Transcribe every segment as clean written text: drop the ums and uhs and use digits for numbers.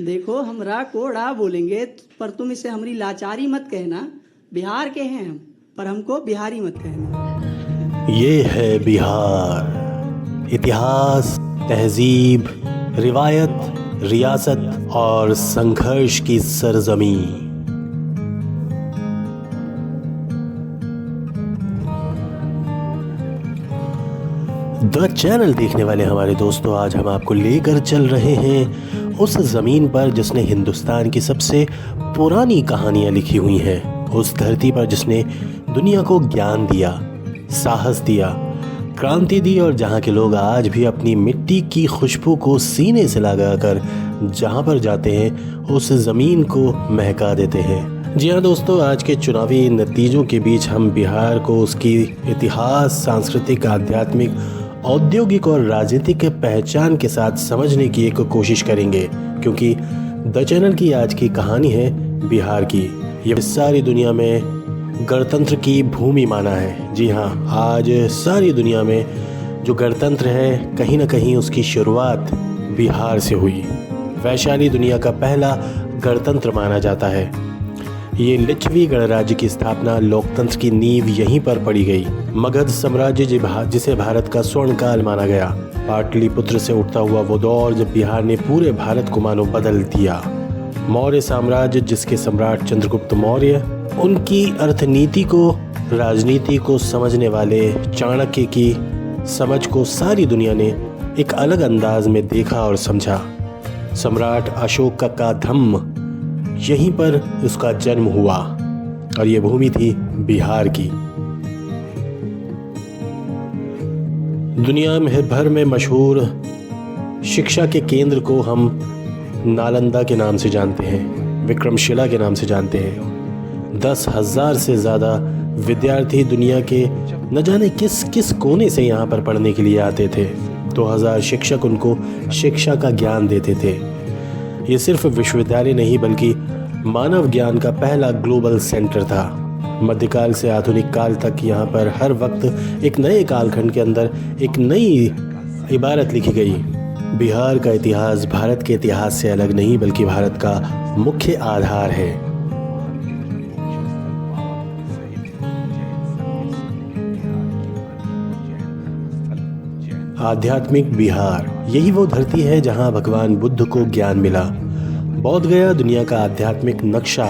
देखो हमरा को ड़ा बोलेंगे, पर तुम इसे हमारी लाचारी मत कहना। बिहार के हैं हम, पर हमको बिहारी मत कहना। ये है बिहार, इतिहास, तहजीब, रिवायत, रियासत और संघर्ष की सरजमीं। द चैनल देखने वाले हमारे दोस्तों, आज हम आपको लेकर चल रहे हैं उस ज़मीन पर जिसने हिंदुस्तान की सबसे पुरानी कहानियाँ लिखी हुई हैं, उस धरती पर जिसने दुनिया को ज्ञान दिया, साहस दिया, क्रांति दी और जहाँ के लोग आज भी अपनी मिट्टी की खुशबू को सीने से लगाकर जहाँ पर जाते हैं उस ज़मीन को महका देते हैं। जी हाँ दोस्तों, आज के चुनावी नतीजों के बीच हम बिहार को उसकी इतिहास, सांस्कृतिक, आध्यात्मिक, औद्योगिक और राजनीतिक पहचान के साथ समझने की एक कोशिश करेंगे, क्योंकि द चैनल की आज की कहानी है बिहार की। ये सारी दुनिया में गणतंत्र की भूमि माना है। जी हाँ, आज सारी दुनिया में जो गणतंत्र है, कहीं ना कहीं उसकी शुरुआत बिहार से हुई। वैशाली दुनिया का पहला गणतंत्र माना जाता है। ये लिच्छवी गणराज्य की स्थापना, लोकतंत्र की नींव यहीं पर पड़ी गई। मगध साम्राज्य जिसे भारत का स्वर्ण काल माना गया, पाटलिपुत्र से उठता हुआ वो दौर जब बिहार ने पूरे भारत को मानो बदल दिया। मौर्य साम्राज्य, जिसके सम्राट चंद्रगुप्त मौर्य, उनकी अर्थनीति को, राजनीति को समझने वाले चाणक्य की समझ को सारी दुनिया ने एक अलग अंदाज में देखा और समझा। सम्राट अशोक का धम्म, यहीं पर उसका जन्म हुआ और ये भूमि थी बिहार की। दुनिया में भर में मशहूर शिक्षा के केंद्र को हम नालंदा के नाम से जानते हैं, विक्रमशिला के नाम से जानते हैं। 10,000 से ज़्यादा विद्यार्थी दुनिया के न जाने किस किस कोने से यहाँ पर पढ़ने के लिए आते थे। 2,000 शिक्षक उनको शिक्षा का ज्ञान देते थे। ये सिर्फ विश्वविद्यालय नहीं बल्कि मानव ज्ञान का पहला ग्लोबल सेंटर था। मध्यकाल से आधुनिक काल तक यहाँ पर हर वक्त एक नए कालखंड के अंदर एक नई इबारत लिखी गई। बिहार का इतिहास भारत के इतिहास से अलग नहीं बल्कि भारत का मुख्य आधार है। आध्यात्मिक बिहार, यही वो धरती है जहां भगवान बुद्ध को ज्ञान मिला। बौद्ध गया दुनिया का आध्यात्मिक नक्शा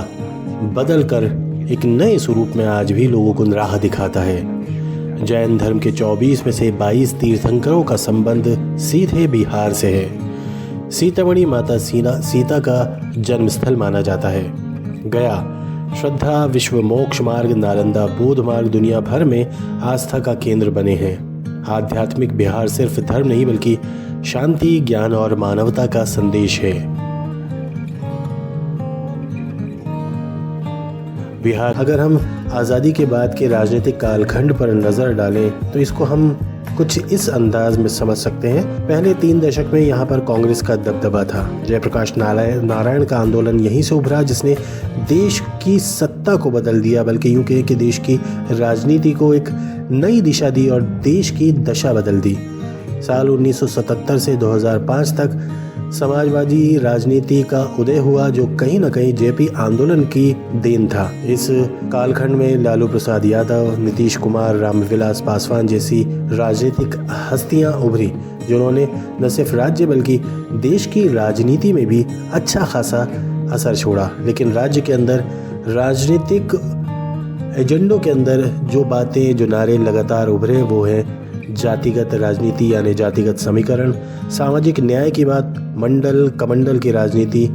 बदलकर एक नए स्वरूप में आज भी लोगों को राह दिखाता है। जैन धर्म के 24 में से 22 तीर्थंकरों का संबंध सीधे बिहार से है। सीतामढ़ी माता सीता का जन्मस्थल माना जाता है। गया, श्रद्धा, विश्व मोक्ष मार्ग, नालंदा, बौद्ध मार्ग दुनिया भर में आस्था का केंद्र बने हैं। आध्यात्मिक बिहार सिर्फ धर्म नहीं बल्कि शांति, ज्ञान और मानवता का संदेश है। बिहार, अगर हम आज़ादी के बाद के राजनीतिक कालखंड पर नज़र डालें तो इसको हम कुछ इस अंदाज में समझ सकते हैं। पहले 3 दशक में यहाँ पर कांग्रेस का दबदबा था। जयप्रकाश नारायण का आंदोलन यहीं से उभरा जिसने देश की सत्ता को बदल दिया, बल्कि यूं कहें कि देश की राजनीति को एक नई दिशा दी और देश की दशा बदल दी। साल 1977 से 2005 तक समाजवादी राजनीति का उदय हुआ, जो कहीं ना कहीं जेपी आंदोलन की देन था। इस कालखंड में लालू प्रसाद यादव, नीतीश कुमार, रामविलास पासवान जैसी राजनीतिक हस्तियां उभरी, जिन्होंने न सिर्फ राज्य बल्कि देश की राजनीति में भी अच्छा खासा असर छोड़ा। लेकिन राज्य के अंदर राजनीतिक एजेंडों के अंदर जो बातें, जो नारे लगातार उभरे वो है जातिगत राजनीति यानी जातिगत समीकरण, सामाजिक न्याय की बात, मंडल कमंडल की राजनीति।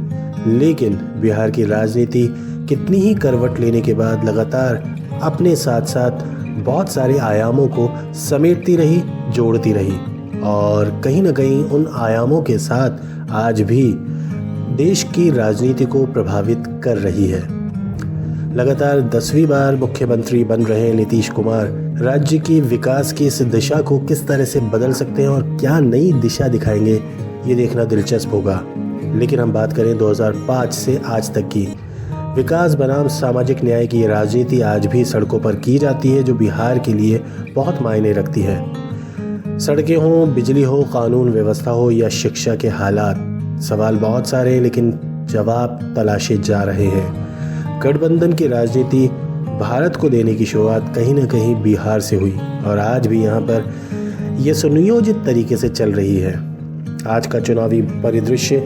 लेकिन बिहार की राजनीति कितनी ही करवट लेने के बाद लगातार अपने साथ साथ बहुत सारे आयामों को समेटती रही, जोड़ती रही और कहीं ना कहीं उन आयामों के साथ आज भी देश की राजनीति को प्रभावित कर रही है। लगातार 10वीं बार मुख्यमंत्री बन रहे नीतीश कुमार राज्य की विकास की इस दिशा को किस तरह से बदल सकते हैं और क्या नई दिशा दिखाएंगे, ये देखना दिलचस्प होगा। लेकिन हम बात करें 2005 से आज तक की, विकास बनाम सामाजिक न्याय की राजनीति आज भी सड़कों पर की जाती है, जो बिहार के लिए बहुत मायने रखती है। सड़कें हों, बिजली हो, कानून व्यवस्था हो या शिक्षा के हालात, सवाल बहुत सारे हैं, लेकिन जवाब तलाशे जा रहे हैं। गठबंधन की राजनीति भारत को देने की शुरुआत कहीं ना कहीं बिहार से हुई और आज भी यहाँ पर ये सुनियोजित तरीके से चल रही है। आज का चुनावी परिदृश्य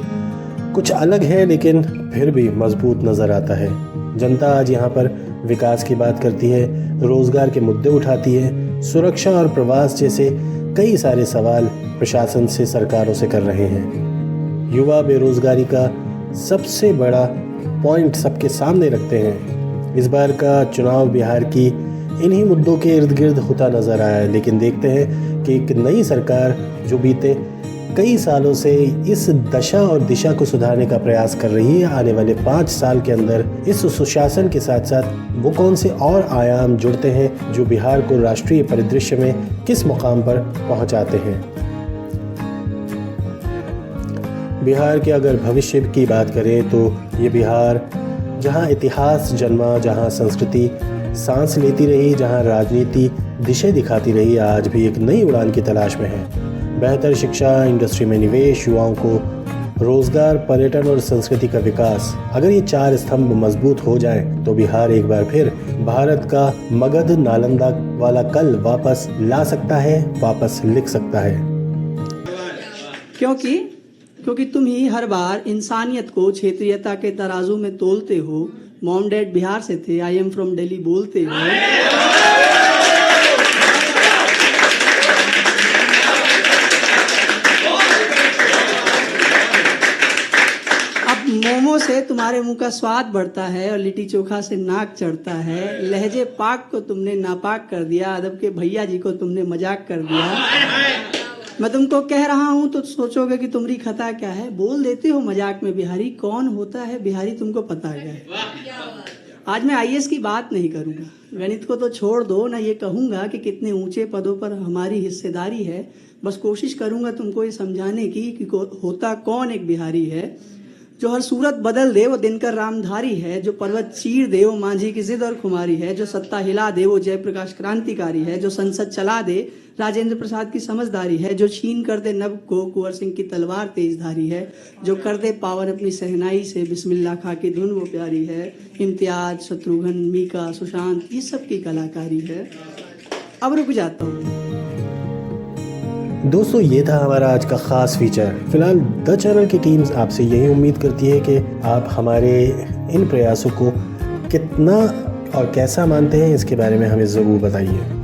कुछ अलग है लेकिन फिर भी मजबूत नज़र आता है। जनता आज यहाँ पर विकास की बात करती है, रोजगार के मुद्दे उठाती है, सुरक्षा और प्रवास जैसे कई सारे सवाल प्रशासन से, सरकारों से कर रहे हैं। युवा बेरोजगारी का सबसे बड़ा पॉइंट सबके सामने रखते हैं। इस बार का चुनाव बिहार की इन्हीं मुद्दों के इर्द गिर्द होता नजर आया है, लेकिन देखते हैं कि एक नई सरकार जो बीते कई सालों से इस दशा और दिशा को सुधारने का प्रयास कर रही है, आने वाले 5 साल के अंदर इस सुशासन के साथ साथ वो कौन से और आयाम जुड़ते हैं जो बिहार को राष्ट्रीय परिदृश्य में किस मुकाम पर पहुंचाते हैं। बिहार के अगर भविष्य की बात करें तो ये बिहार जहां इतिहास जन्मा, जहां संस्कृति सांस लेती रही, जहां राजनीति दिशा दिखाती रही, आज भी एक नई उड़ान की तलाश में है। बेहतर शिक्षा, इंडस्ट्री में निवेश, युवाओं को रोजगार, पर्यटन और संस्कृति का विकास, अगर ये 4 स्तंभ मजबूत हो जाएं तो बिहार एक बार फिर भारत का मगध नालंदा वाला कल वापस ला सकता है, वापस लिख सकता है। क्योंकि तुम ही हर बार इंसानियत को क्षेत्रीयता के तराजू में तोलते हो। मॉम डैड बिहार से थे, आई एम फ्रॉम दिल्ली बोलते हो। मोमो से तुम्हारे मुंह का स्वाद बढ़ता है और लिट्टी चोखा से नाक चढ़ता है। लहजे पाक को तुमने नापाक कर दिया, अदब के भैया जी को तुमने मजाक कर दिया। मैं तुमको कह रहा हूं तो सोचोगे कि तुम्हारी खता क्या है। बोल देते हो मजाक में बिहारी, कौन होता है बिहारी तुमको पता है। आज मैं आईएएस की बात नहीं करूंगा, गणित को तो छोड़ दो ना, ये कहूंगा कि कितने ऊंचे पदों पर हमारी हिस्सेदारी है। बस कोशिश करूंगा तुमको ये समझाने की कि होता कौन एक बिहारी है। जो हर सूरत बदल दे वो दिनकर रामधारी है, जो पर्वत चीर दे वो मांझी की जिद और खुमारी है, जो सत्ता हिला दे वो जयप्रकाश क्रांतिकारी है, जो संसद चला दे राजेंद्र प्रसाद की समझदारी है, जो छीन कर दे नभ को कुंवर सिंह की तलवार तेजधारी है, जो कर दे पावन अपनी सहनाई से बिस्मिल्लाह खा की धुन वो प्यारी है। इम्तियाज, शत्रुघ्न, मीका, सुशांत, ये सब की कलाकारी है। अब रुक जाता हूँ। दोस्तों, ये था हमारा आज का खास फीचर। फिलहाल द चैनल की टीम आपसे यही उम्मीद करती है कि आप हमारे इन प्रयासों को कितना और कैसा मानते हैं, इसके बारे में हमें ज़रूर बताइए।